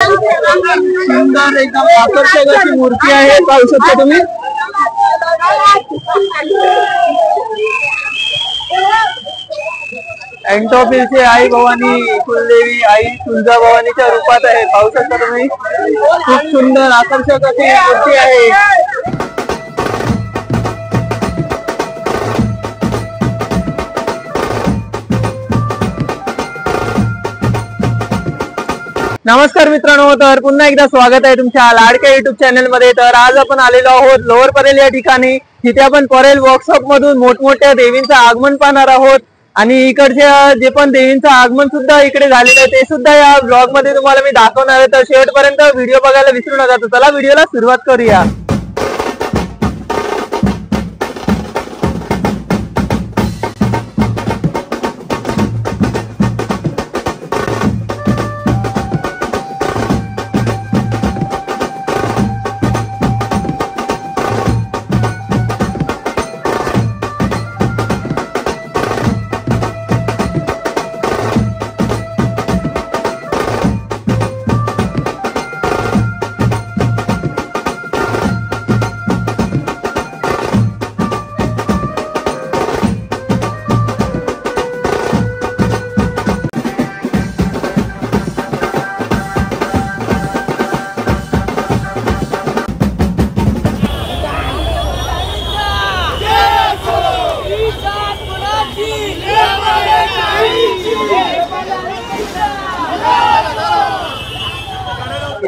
सुंदर एकदम आकर्षक अशी मूर्ती आहे, पाहू शकता तुम्ही। एंटोफिलची आई भवानी कुलदेवी आई तुळजाभवानीच्या रूपात आहे, पाहू शकता तुम्ही। खूप सुंदर आकर्षक अशी मूर्ती आहे। नमस्कार मित्रांनो, तर पुन्हा एकदा स्वागत आहे तुमच्या लाडक्या युट्यूब चॅनल मध्ये। तर आज आपण आलेलो आहोत लोअर परेल या ठिकाणी, जिथे आपण परेल वर्कशॉप मधून मोठमोठ्या देवींचं आगमन पाहणार आहोत आणि इकडच्या जे पण देवींचं आगमन सुद्धा इकडे झालेलं आहे ते सुद्धा या ब्लॉग मध्ये तुम्हाला मी दाखवणार आहे। तर शेवटपर्यंत व्हिडिओ बघायला विसरू नका। तर चला व्हिडिओला सुरुवात करूया।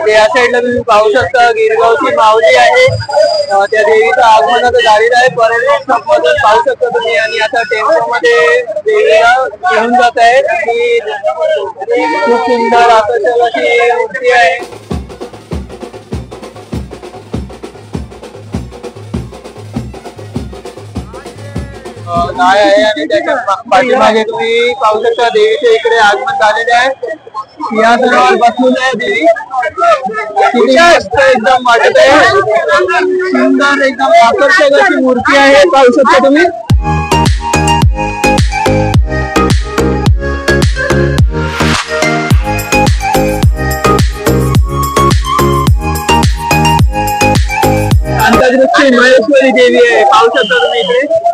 या साईडला तुम्ही पाहू शकता गिरगावची माऊली आहे, त्या देवीचं आगमन आता झालेलं आहे। परेल वर्कशॉपमधून पाहू शकता तुम्ही आणि आता टेम्पो मध्ये देवीला घेऊन जात आहेत आणि खूप सुंदर आकर्षक अशी मूर्ती आहे। गाय आहे आणि त्याच्या पाठीमागे तुम्ही पाहू शकता देवीचे इकडे आगमन झालेले आहे। सिंहासनावर बसलेली आहे देवी, किती मस्त एकदम वाटत आहे। सुंदर एकदम आकर्षक अशी मूर्ती आहे, पाहू शकता तुम्ही। अंतर्दृष्टी महेश्वरी देवी आहे, पाहू शकता तुम्ही इकडे।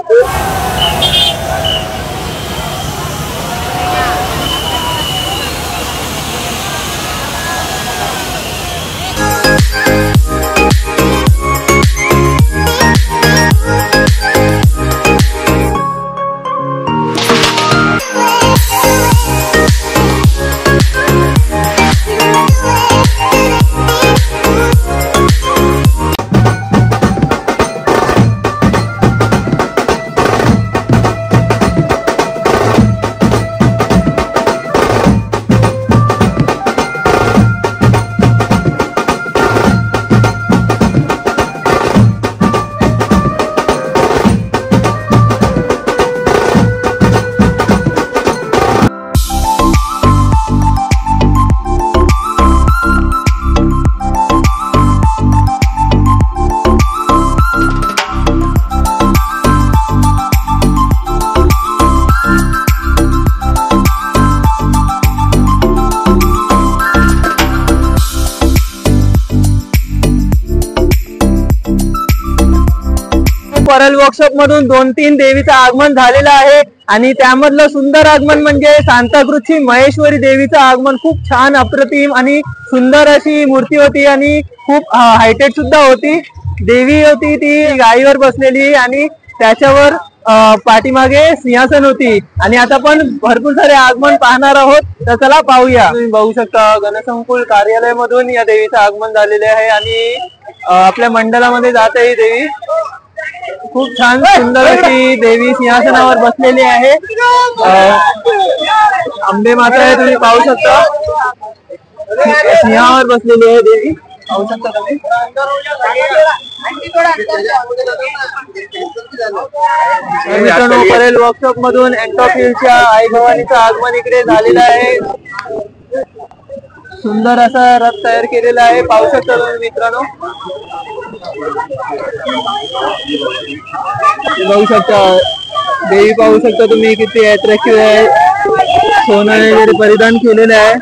परेल वर्कशॉप मधून 2-3 देवीचं आगमन झालेलं आहे आणि त्यामधलं सुंदर आगमन म्हणजे सांताक्रूजची महेश्वरी देवीचं आगमन। खूप छान अप्रतिम आणि सुंदर अशी मूर्ती होती आणि खूप हायटेड सुद्धा होती। देवी होती ती गायीवर बसलेली आणि त्याच्यावर पाठीमागे सिंहासन होती आणि आता पण भरपूर सारे आगमन पाहणार आहोत। तर चला पाहूया। तुम्ही बघू शकता गणसंकुल कार्यालय मधून या देवीचं आगमन झालेले आहे आणि आपल्या मंडळामध्ये जात आहे देवी। खूप छान सुंदर अशी देवी सिंहासनावर बसलेली आहे। अंबे माता आहे, तुम्ही पाहू शकता सिंहावर बसलेली आहे देवी, पाहू शकता तुम्ही। मित्रांनो परेल वर्कशॉप मधून एंटोफिलच्या आई भवानीचं आगमन इकडे झालेलं आहे। सुंदर असा रथ तयार केलेला आहे, पाहू शकता तुम्ही मित्रांनो। बघू शकता देवी, पाहू शकता तुम्ही किती अट्रॅक्टिव्ह आहे। सोनं वगैरे परिधान केलेलं आहे।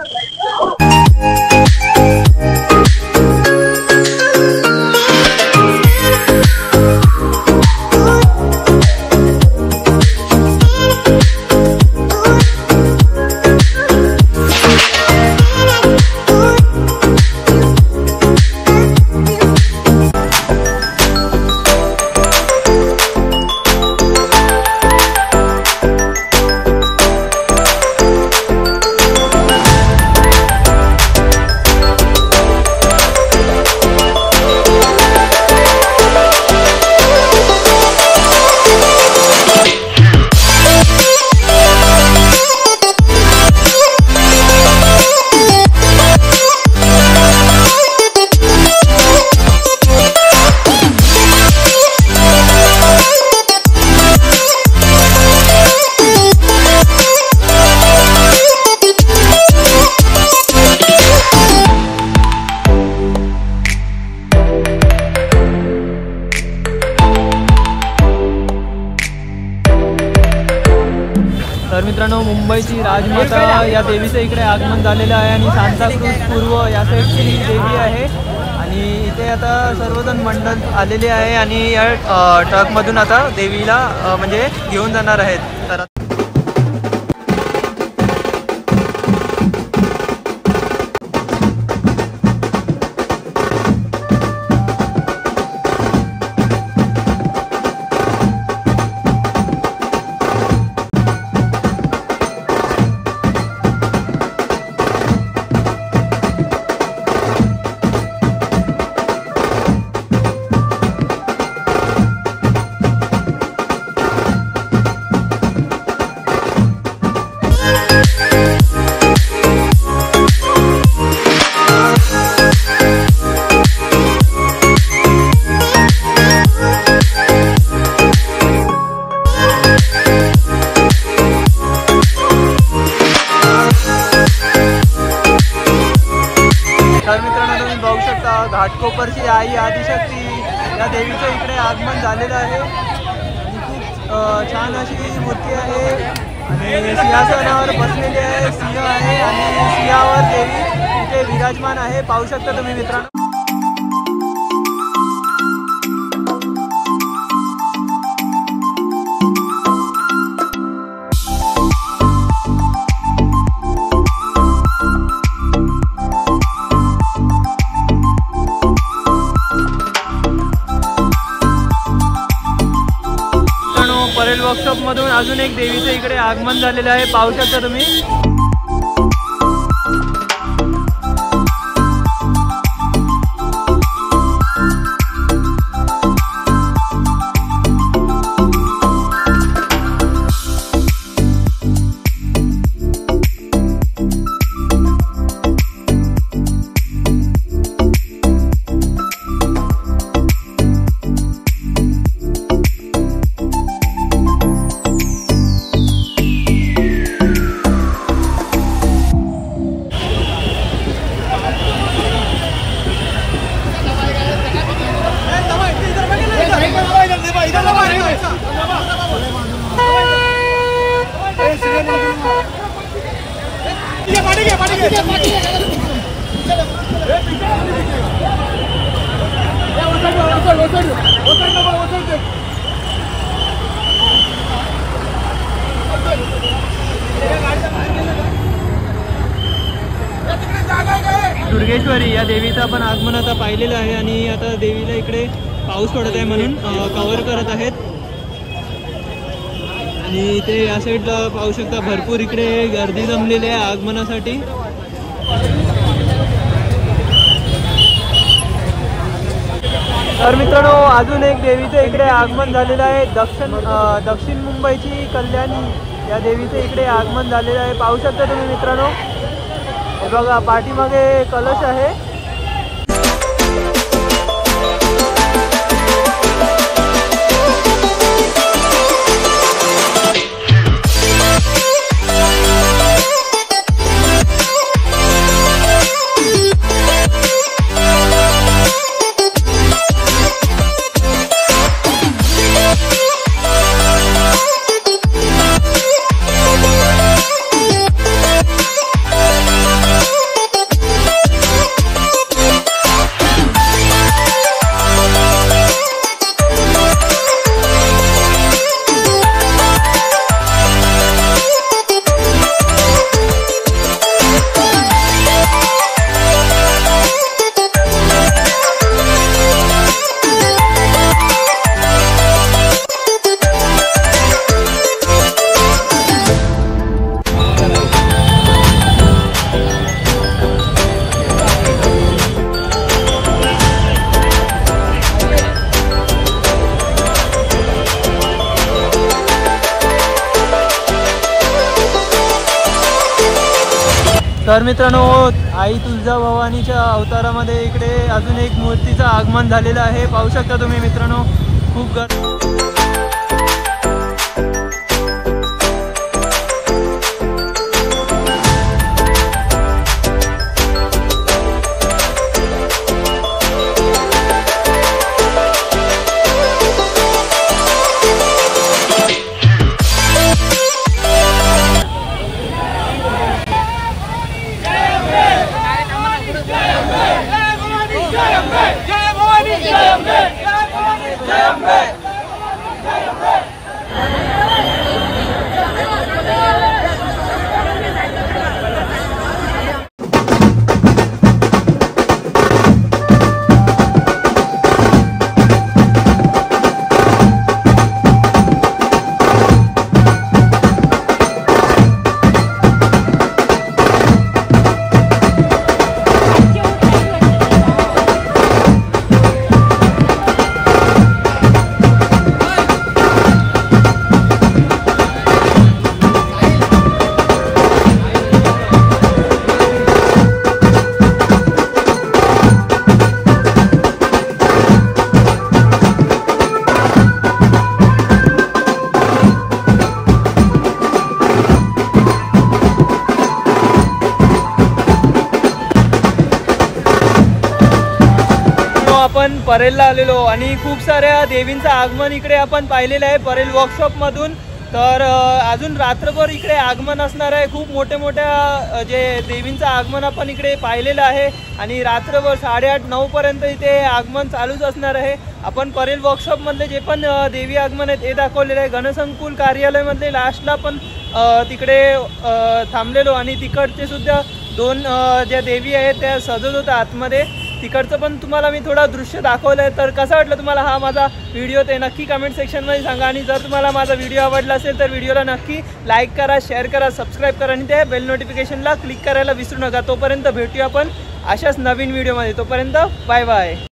मुंबईची राजमाता या देवीचं इकडे आगमन झालेलं आहे आणि सांताक्रूज पूर्व या साईडची ही देवी आहे आणि इथे आता सर्वजण मंडळ आलेले आहे आणि या ट्रकमधून आता देवीला म्हणजे घेऊन जाणार आहेत. तर घाटकोपरची आई आदिशक्ती या देवीचं इकडे आगमन झालेलं आहे आणि खूप छान अशी मूर्ती आहे आणि सिंहासनावर बसलेली आहे. सिंह आहे आणि सिंहावर देवी इथे विराजमान आहे. पाहू शकता तुम्ही मित्रांनो. परेल वर्कशॉप मधून अजून एक देवीचं इकडे आगमन झालेलं आहे. पाहू शकता तुम्ही. दुर्गेश्वरी या देवीचं आपण आगमन आता पाहिलेलं आहे आणि आता देवीला इकडे पाऊस पडत आहे म्हणून कव्हर करत आहेत आणि इथे या साईडला पाहू शकता भरपूर इकडे गर्दी जमलेली आहे आगमनासाठी. तर मित्रांनो अजून एक देवीचं इकडे आगमन झालेलं आहे. दक्षिण मुंबईची कल्याणी या देवीचं इकडे आगमन झालेलं आहे. पाहू शकता तुम्ही मित्रांनो. हे बघा पाठीमागे कलश आहे. तर मित्रांनो आई तुळजाभवानीच्या अवतारामध्ये इकडे अजून एक मूर्तीचं आगमन झालेलं आहे. पाहू शकता तुम्ही मित्रांनो. खूप आपण परेलला आलेलो आणि खूप साऱ्या देवींचं आगमन इकडे आपण पाहिलेलं आहे परेल वर्कशॉपमधून। तर अजून रात्रभर इकडे आगमन असणार आहे। खूप मोठ्या जे देवींचं आगमन आपण इकडे पाहिलेलं आहे आणि रात्रभर 8:30-9 पर्यंत इथे आगमन चालूच असणार आहे। आपण परेल वर्कशॉपमधले जे पण देवी आगमन आहेत ते दाखवलेलं आहे। गणसंकुल कार्यालयामधले लास्टला पण तिकडे थांबलेलो आणि तिकडचे सुद्धा 2 ज्या देवी आहेत त्या सजत होत्या आतमध्ये। तिकडचं पण तुम्हाला मी थोडा दृश्य दाखवलं आहे। तर कसा वाटलं तुम्हाला हा माझा व्हिडिओ ते नक्की कमेंट सेक्शनमध्ये सांगा आणि जर तुम्हाला माझा व्हिडिओ आवडला असेल तर व्हिडिओला नक्की लाईक करा, शेअर करा, सबस्क्राईब करा आणि त्या बेल नोटिफिकेशनला क्लिक करायला विसरू नका। तोपर्यंत भेटूया आपण अशाच नवीन व्हिडिओमध्ये। तोपर्यंत बाय बाय।